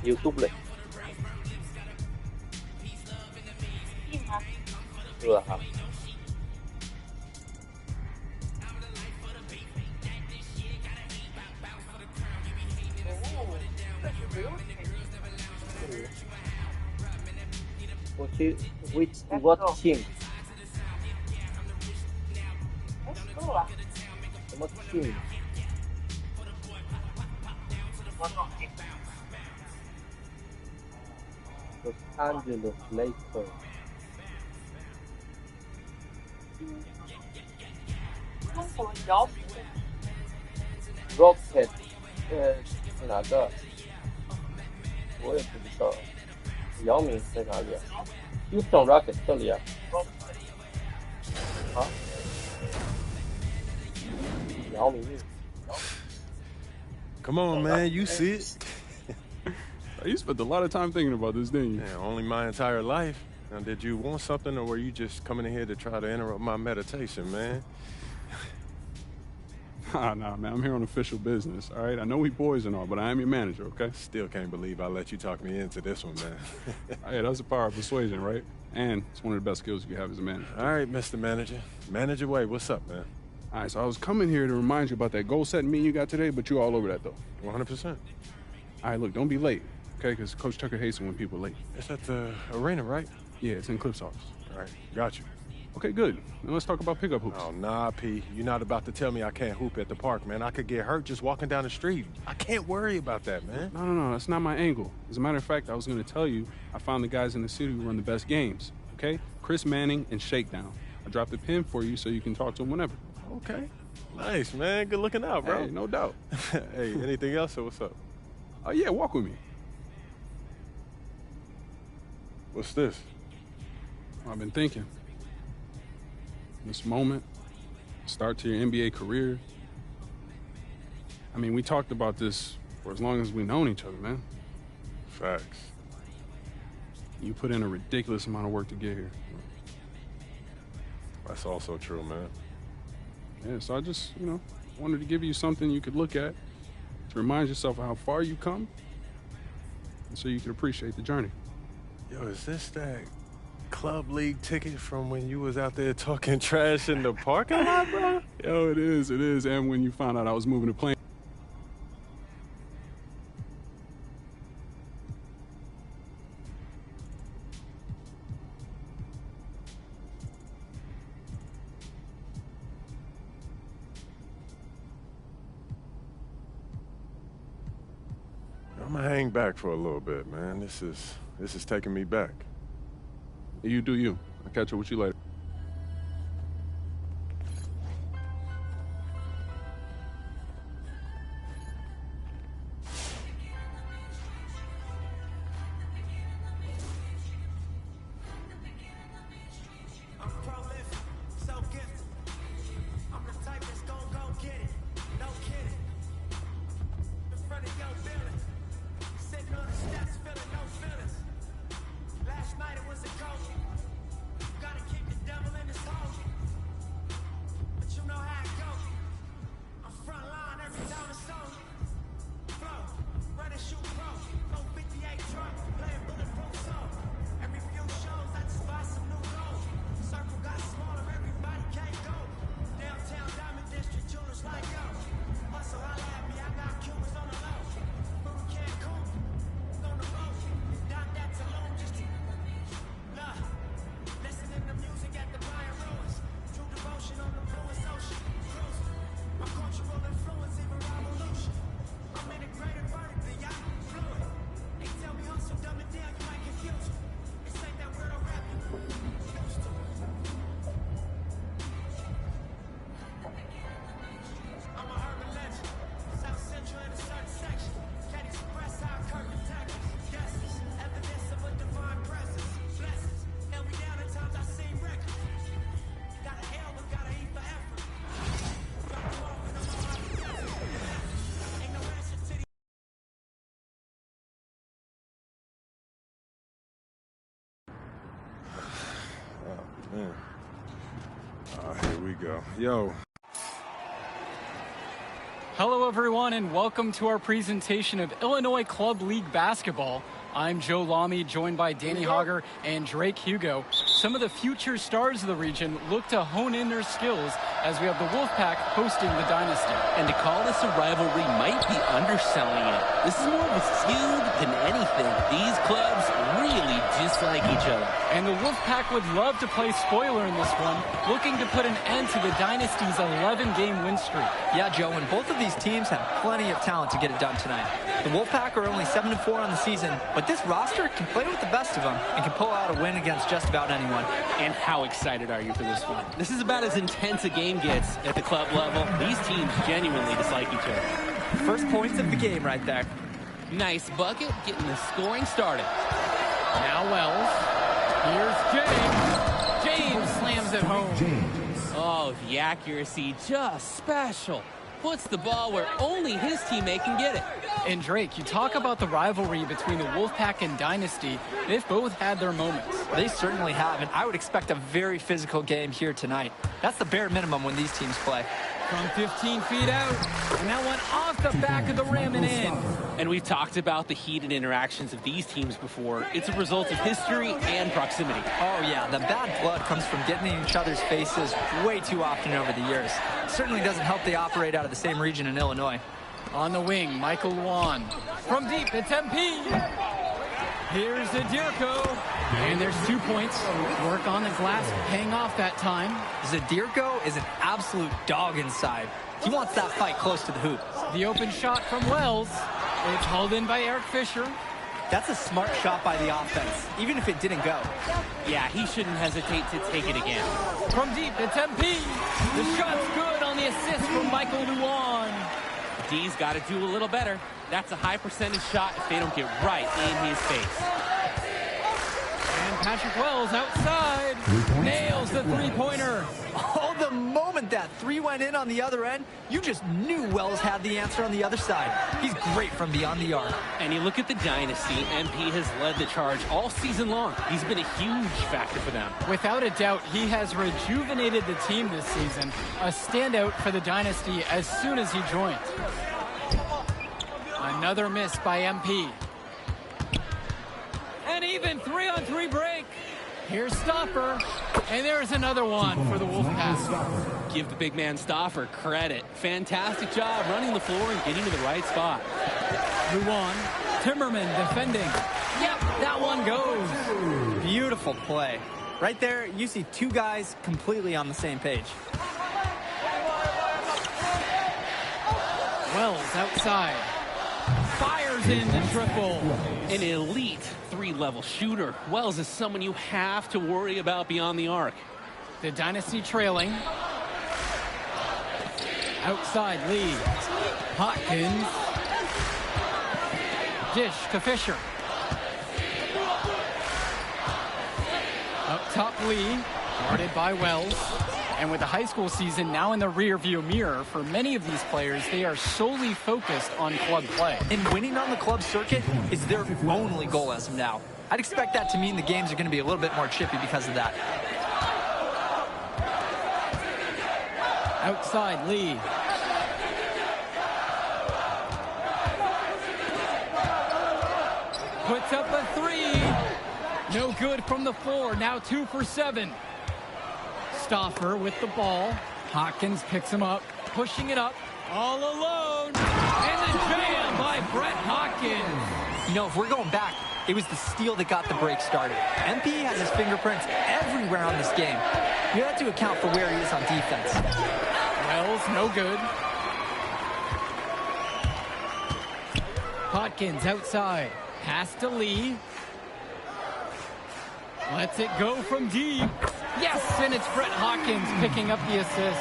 YouTube เลยจริงเหรอเรือครับโอ้ ไม่รู้我去 which let's go watching let's go อ่ะ什么 team What object Los Angeles Lakers 那什么摇笔 Rocket 是哪个？我也不知道。姚明在哪里啊？Houston Rocket 这里啊。啊，姚明。Come on, man. You see it. You spent a lot of time thinking about this, didn't you? Yeah, only my entire life. Now, did you want something, or were you just coming in here to try to interrupt my meditation, man? Nah, man. I'm here on official business, all right? I know we boys and all, but I am your manager, okay? Still can't believe I let you talk me into this one, man. Hey, that's the power of persuasion, right? And it's one of the best skills you have as a manager. All right, Mr. Manager. Manage your way. What's up, man? All right, so I was coming here to remind you about that goal-setting meeting you got today, but you're all over that, though. 100%. All right, look, don't be late, okay? Because Coach Tucker hates it when people are late. It's at the arena, right? Yeah, it's in Cliff's office. All right, got you. Okay, good. Now let's talk about pickup hoops. Oh, nah, P. You're not about to tell me I can't hoop at the park, man. I could get hurt just walking down the street. I can't worry about that, man. No, that's not my angle. As a matter of fact, I was going to tell you I found the guys in the city who run the best games, okay? Chris Manning and Shakedown. I dropped a pin for you so you can talk to them whenever. Okay. Nice, man. Good looking out, bro. Hey, no doubt. Hey, anything else, or what's up? Oh, yeah, walk with me. What's this? I've been thinking. This moment, start to your NBA career. I mean, we talked about this for as long as we've known each other, man. Facts. You put in a ridiculous amount of work to get here. That's also true, man. Yeah, so I just, wanted to give you something you could look at to remind yourself of how far you come and so you could appreciate the journey. Yo, is this that club league ticket from when you was out there talking trash in the parking lot, bro? Yo, it is. And when you found out I was moving the plane. I'm gonna hang back for a little bit, man. This is taking me back. You do you. I'll catch up with you later. Man. Here we go. Yo. Hello, everyone, and welcome to our presentation of Illinois Club League Basketball. I'm Joe Lamy, joined by Danny Hogger and Drake Hugo. Some of the future stars of the region look to hone in their skills as we have the Wolfpack hosting the Dynasty. And to call this a rivalry might be underselling it. This is more of a feud than anything. These clubs really dislike each other. And the Wolfpack would love to play spoiler in this one, looking to put an end to the Dynasty's 11-game win streak. Yeah, Joe, and both of these teams have plenty of talent to get it done tonight. The Wolfpack are only 7-4 on the season, but this roster can play with the best of them and can pull out a win against just about anyone. And how excited are you for this one? This is about as intense a game gets at the club level. These teams genuinely dislike each other. First points of the game right there. Nice bucket, getting the scoring started. Now Wells. Here's James. James slams it home. Oh, the accuracy, just special. Puts the ball where only his teammate can get it. And Drake, you talk about the rivalry between the Wolfpack and Dynasty. They've both had their moments. They certainly have, and I would expect a very physical game here tonight. That's the bare minimum when these teams play. From 15 feet out, and that one off the back of the rim and in. And we've talked about the heated interactions of these teams before. It's a result of history and proximity. Oh yeah, the bad blood comes from getting in each other's faces way too often over the years. Certainly doesn't help they operate out of the same region in Illinois. On the wing, Michael Luan. From deep, it's MP. Here's Zadirko. And there's 2 points. Work on the glass, paying off that time. Zadirko is an absolute dog inside. He wants that fight close to the hoop. The open shot from Wells. It's hauled in by Eric Fisher. That's a smart shot by the offense, even if it didn't go. Yeah, he shouldn't hesitate to take it again. From deep, it's MP. The shot's good on the assist from Michael Luan. D's got to do a little better. That's a high percentage shot if they don't get right in his face. And Patrick Wells outside. Nails the three-pointer. Oh, the moment that three went in on the other end, you just knew Wells had the answer on the other side. He's great from beyond the arc. And you look at the Dynasty, MP has led the charge all season long. He's been a huge factor for them. Without a doubt, he has rejuvenated the team this season. A standout for the Dynasty as soon as he joined. Another miss by MP. An even 3-on-3 break. Here's Stoffer. And there's another one for the Wolfpack. Give the big man Stoffer credit. Fantastic job running the floor and getting to the right spot. Luan. Timmerman defending. Yep, that one goes. Beautiful play. Right there, you see two guys completely on the same page. Wells outside. Fires in the triple. An elite three-level shooter. Wells is someone you have to worry about beyond the arc. The Dynasty trailing. Outside Lee. Hopkins. Dish to Fisher. Up top Lee. Guarded by Wells. And with the high school season now in the rearview mirror, for many of these players, they are solely focused on club play. And winning on the club circuit is their only goal as of now. I'd expect that to mean the games are going to be a little bit more chippy because of that. Outside Lee. Puts up a three. No good from the floor. Now 2 for 7. Stoffer with the ball. Hopkins picks him up, pushing it up, all alone. And the jam by Brett Hopkins. You know, if we're going back, it was the steal that got the break started. MP has his fingerprints everywhere on this game. You have to account for where he is on defense. Wells, no good. Hopkins outside. Pass to Lee. Lets it go from deep. Yes, and it's Brett Hopkins picking up the assist.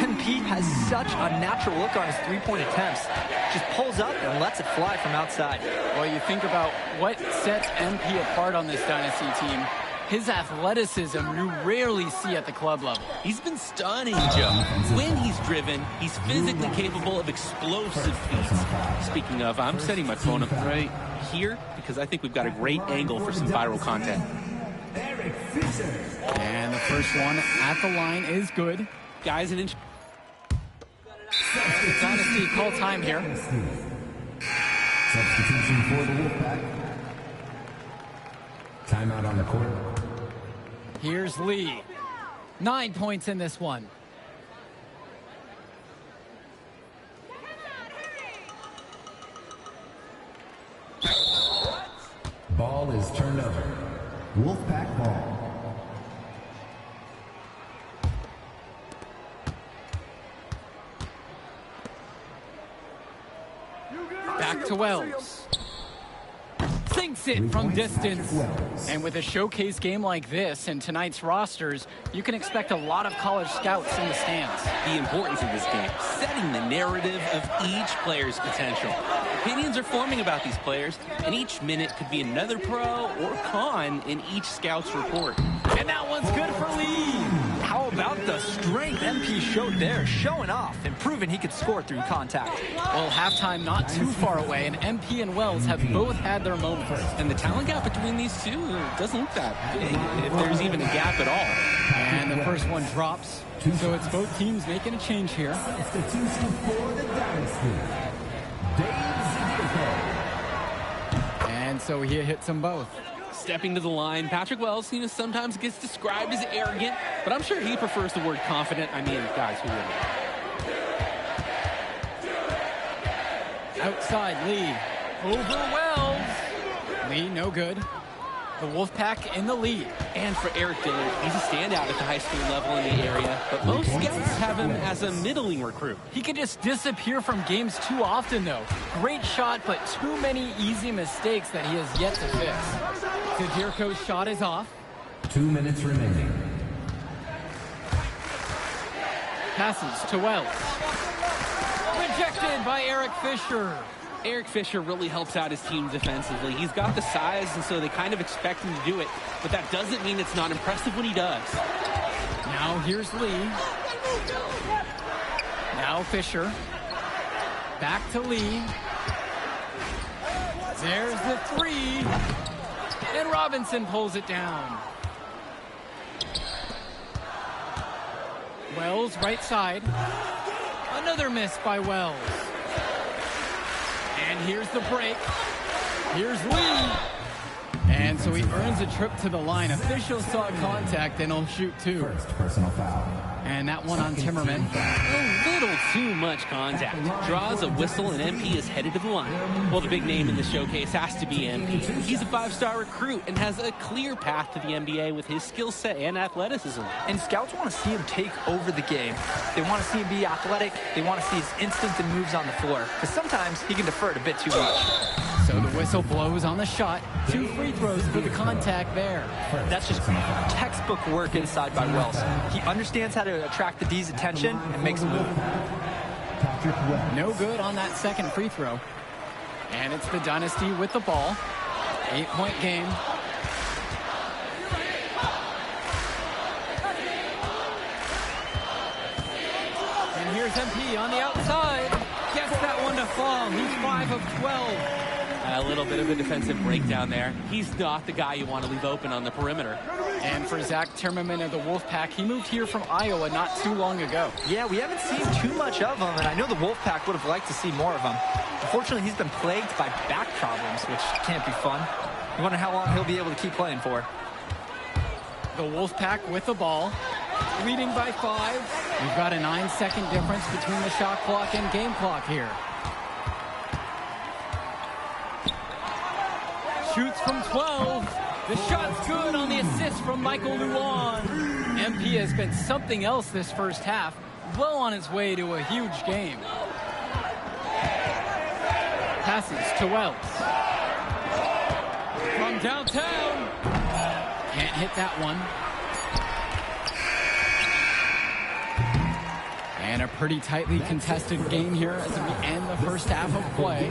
MP has such a natural look on his three-point attempts. Just pulls up and lets it fly from outside. Well, you think about what sets MP apart on this Dynasty team. His athleticism you rarely see at the club level. He's been stunning, Joe. When he's driven, he's physically capable of explosive feats. Speaking of, I'm setting my phone up right here because I think we've got a great angle for some viral content. And the first one at the line is good. Guys, an inch. Dynasty call time here. Substitution for the Wolfpack. Timeout on the court. Here's Lee. 9 points in this one. Ball is turned over. Wolfpack ball. Back to Wells. Sinks it from distance. And with a showcase game like this and tonight's rosters, you can expect a lot of college scouts in the stands. The importance of this game, setting the narrative of each player's potential. Opinions are forming about these players, and each minute could be another pro or con in each scout's report. And that one's good for Lee. How about the strength MP showed there, showing off and proving he could score through contact. Well, halftime not too far away, and MP and Wells have both had their moments. And the talent gap between these two doesn't look that big, if there's even a gap at all. And the first one drops, so it's both teams making a change here. Substitution for the Dynasty. Dave Ziegler. And so he hits them both. Stepping to the line, Patrick Wells, sometimes gets described as arrogant, but I'm sure he prefers the word confident. I mean, guys, who wouldn't? Outside Lee. Over Wells. Lee, no good. The Wolfpack in the lead. And for Eric Dillard, he's a standout at the high school level in the area, but most scouts have him as a middling recruit. He can just disappear from games too often, though. Great shot, but too many easy mistakes that he has yet to fix. Kadirko's shot is off. 2 minutes remaining. Passes to Wells. Rejected by Eric Fisher. Eric Fisher really helps out his team defensively. He's got the size, and so they kind of expect him to do it, but that doesn't mean it's not impressive when he does. Now here's Lee. Now Fisher. Back to Lee. There's the three. And Robinson pulls it down. Wells, right side. Another miss by Wells. And here's the break. Here's Lee. And so he earns a trip to the line. Officials saw contact, and he'll shoot two. First personal foul. And that one on Timmerman. A little too much contact. Draws a whistle, and MP is headed to the line. Well, the big name in the showcase has to be MP. He's a 5-star recruit and has a clear path to the NBA with his skill set and athleticism. And scouts want to see him take over the game. They want to see him be athletic. They want to see his instinct and moves on the floor. Because sometimes he can defer it a bit too much. So the whistle blows on the shot. 2 free throws for the contact there. That's just textbook work inside by Wells. He understands how to attract the D's attention and makes a move. No good on that second free throw. And it's the Dynasty with the ball. 8-point game. And here's MP on the outside. Gets that one to fall. He's 5 of 12. A little bit of a defensive breakdown there. He's not the guy you want to leave open on the perimeter. And for Zach Timmerman of the Wolfpack, he moved here from Iowa not too long ago. Yeah, we haven't seen too much of him, and I know the Wolfpack would have liked to see more of him. Unfortunately, he's been plagued by back problems, which can't be fun. You wonder how long he'll be able to keep playing for. The Wolfpack with the ball, leading by 5. We've got a 9-second difference between the shot clock and game clock here. Shoots from 12. The shot's good on the assist from Michael Luan. MP has been something else this first half, well on his way to a huge game. Passes to Wells. From downtown. Can't hit that one. And a pretty tightly contested game here as we end the first half of play.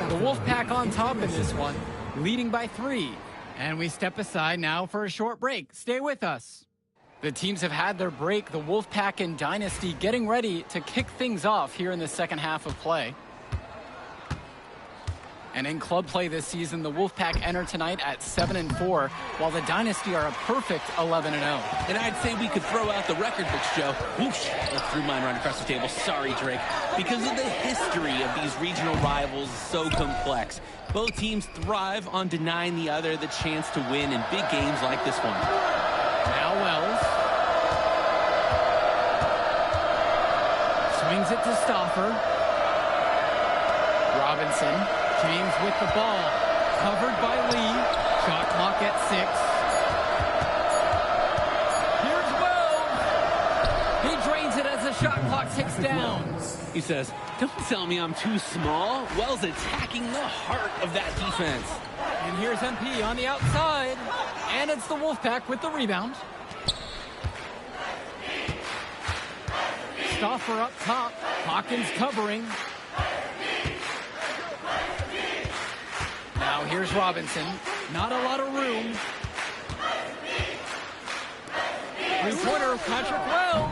The Wolfpack on top in this one, leading by 3. And we step aside now for a short break. Stay with us. The teams have had their break. The Wolfpack and Dynasty getting ready to kick things off here in the second half of play. And in club play this season, the Wolfpack enter tonight at 7-4, while the Dynasty are a perfect 11-0. And I'd say we could throw out the record books, Joe. Whoosh, I threw mine right across the table. Sorry, Drake. Because of the history of these regional rivals is so complex. Both teams thrive on denying the other the chance to win in big games like this one. Now Wells. Swings it to Stauffer. Robinson. James with the ball. Covered by Lee. Shot clock at 6. Here's Wells. He drains it as the shot clock ticks down. He says, don't tell me I'm too small. Wells attacking the heart of that defense. And here's MP on the outside. And it's the Wolfpack with the rebound. Stauffer up top. Hawkins covering. Now here's Robinson. Not a lot of room. Three-pointer, Patrick Wells.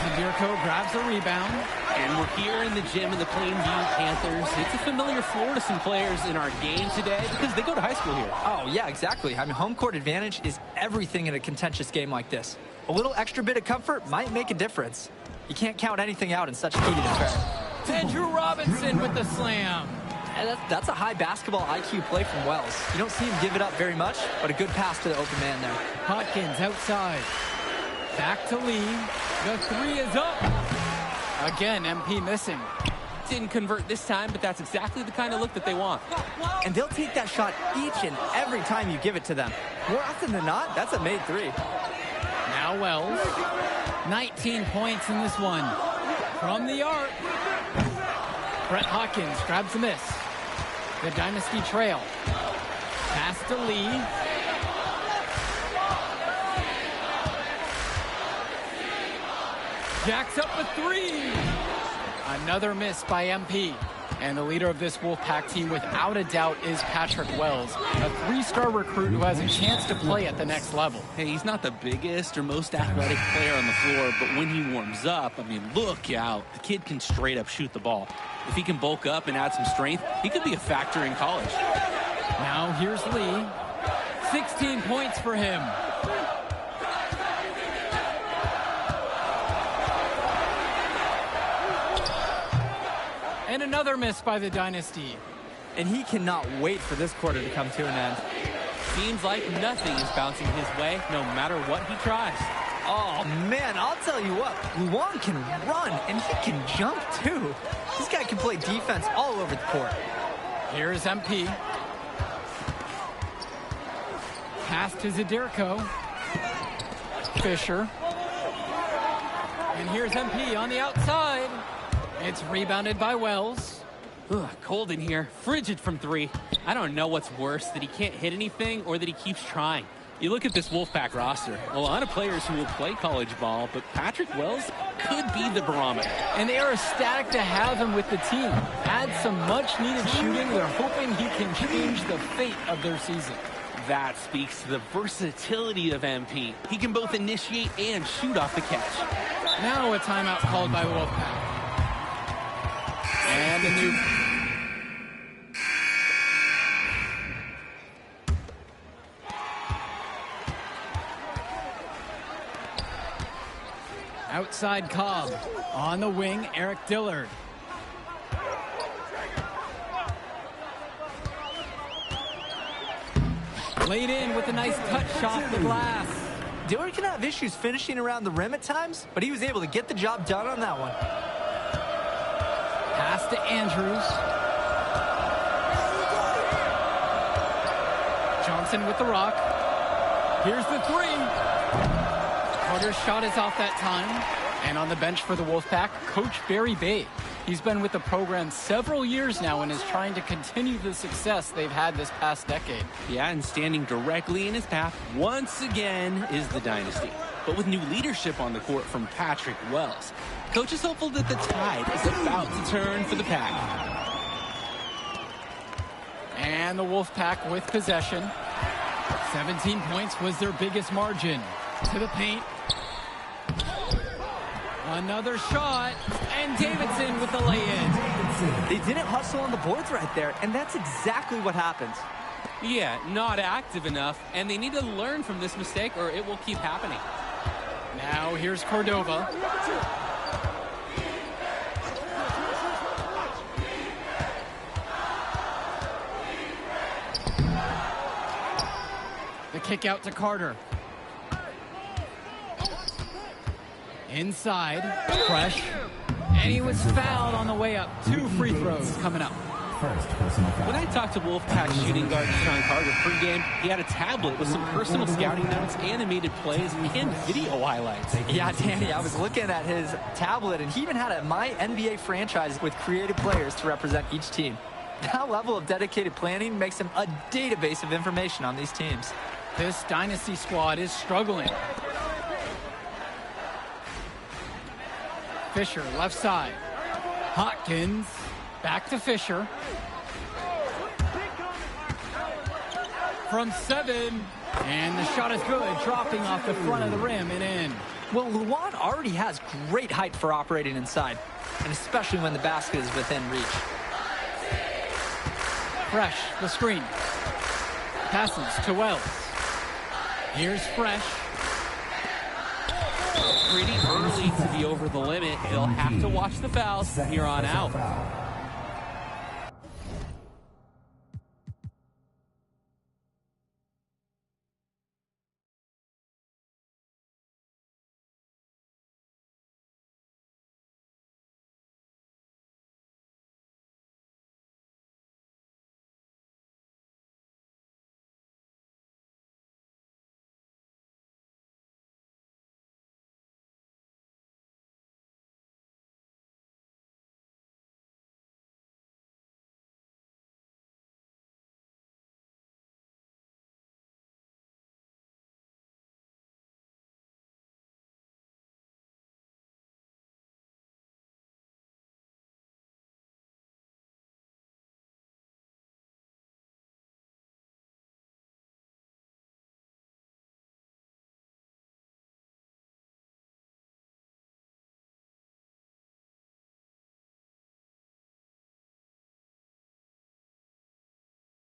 Zadirko grabs a rebound. And we're here in the gym of the Plainview Panthers. It's a familiar floor to some players in our game today because they go to high school here. Oh, yeah, exactly. I mean, home court advantage is everything in a contentious game like this. A little extra bit of comfort might make a difference. You can't count anything out in such a heated affair. Andrew Robinson with the slam. And that's a high basketball IQ play from Wells. You don't see him give it up very much, but a good pass to the open man there. Hawkins outside. Back to Lee. The three is up. Again, MP missing. Didn't convert this time, but that's exactly the kind of look that they want. And they'll take that shot each and every time you give it to them. More often than not, that's a made three. Now Wells. 19 points in this one. From the arc. Brett Hawkins grabs a miss. The Dynasty trail. Pass to Lee. Jacks up a three. Another miss by MP. And the leader of this Wolfpack team, without a doubt, is Patrick Wells, a three-star recruit who has a chance to play at the next level. Hey, he's not the biggest or most athletic player on the floor, but when he warms up, I mean, look out. The kid can straight up shoot the ball. If he can bulk up and add some strength, he could be a factor in college. Now here's Lee. 16 points for him. And another miss by the Dynasty. And he cannot wait for this quarter to come to an end. Seems like nothing is bouncing his way, no matter what he tries. Oh, man, I'll tell you what. Luan can run, and he can jump, too. This guy can play defense all over the court. Here's MP. Pass to Zadirko. Fisher. And here's MP on the outside. It's rebounded by Wells. Ugh, cold in here. Frigid from three. I don't know what's worse, that he can't hit anything or that he keeps trying. You look at this Wolfpack roster, a lot of players who will play college ball, but Patrick Wells could be the barometer. And they are ecstatic to have him with the team. Add some much-needed shooting. They're hoping he can change the fate of their season. That speaks to the versatility of MP. He can both initiate and shoot off the catch. Now a timeout called by the Wolfpack. And a new... Outside Cobb. On the wing, Eric Dillard. Laid in with a nice touch off the glass. Dillard can have issues finishing around the rim at times, but he was able to get the job done on that one. Pass to Andrews. Johnson with the rock. Here's the three. Carter's shot is off that time. And on the bench for the Wolfpack, Coach Barry Bay. He's been with the program several years now and is trying to continue the success they've had this past decade. Yeah, and standing directly in his path once again is the Dynasty. But with new leadership on the court from Patrick Wells, Coach is hopeful that the tide is about to turn for the Pack. And the Wolfpack with possession. 17 points was their biggest margin. To the paint. Another shot, and Davidson with the lay-in. They didn't hustle on the boards right there, and that's exactly what happens. Yeah, not active enough, and they need to learn from this mistake or it will keep happening. Now here's Cordova. The kick out to Carter. Inside, Fresh. And he was fouled on the way up. 2 free throws coming up. First personal foul. When I talked to Wolfpack shooting guard Sean Carter pregame, he had a tablet with some personal scouting notes, animated plays, and video highlights. Yeah, Danny, I was looking at his tablet, and he even had a My NBA franchise with creative players to represent each team. That level of dedicated planning makes him a database of information on these teams. This dynasty squad is struggling. Fisher, left side. Hawkins, back to Fisher. From 7, and the shot is good, dropping off the front of the rim and in. Well, Luan already has great height for operating inside, and especially when the basket is within reach. Fresh, the screen. Passes to Wells. Here's Fresh. Pretty early to be over the limit. They'll have to watch the fouls from here on out.